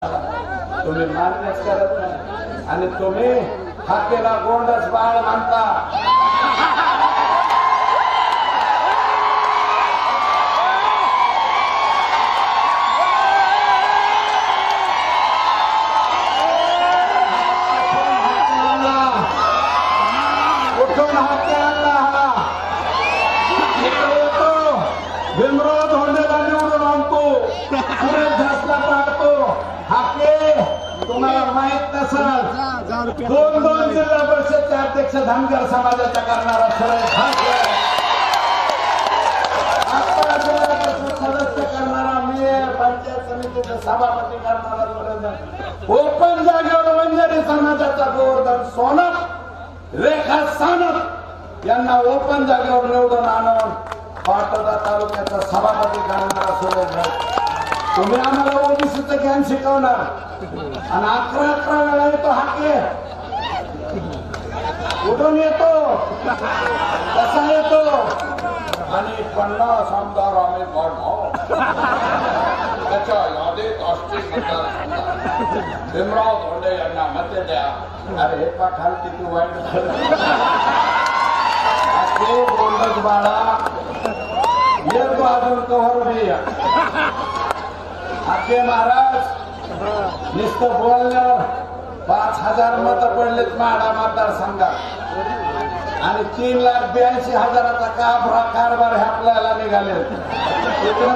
तुम्ही मान्यच करत नाही आणि तुम्ही हाकेला गोंडस बाळ म्हणता. कुठून हाके आणला हा? येतो भीमराव धोंडेला निवडून आणतो, सुरेश धासला पाडतो. हाके तुम्हाला माहित नसेल, दोन जिल्हा परिषदचे अध्यक्ष धनगर समाजाच्या करणारा सुरेश धासला, आता जिल्हा परिषद सदस्य करणारा, मेयर, पंचायत समितीचे सभापती करणारा सुरेश, ओपन जागेवर वंजारी समाजाचा गोवर्धन सोनप, रेखा सानप यांना ओपन जागेवर निवडून आणून पाटोदा तालुक्याचा सभापती करणारा सुरेश धासला. तुम्ही आम्हाला ओबीसीचं ज्ञान शिकवणार आणि 11 वेळा येतो हाके. कुठून येतो, कसा येतो आणि 50 आमदार आम्ही काढणार त्याच्या यादीत असतील भीमराव धोंडे यांना मते द्या. अरे पाठाल किती वाईट झालं. गोंडस बाळा येतो अजून कव्हर बी. हाके महाराज नुसतं बोलल्यावर 5,000 मत पडलेत माढा मतदारसंघात आणि 3,82,000चा कारभार ह्या आपल्याला निघाले. कुठं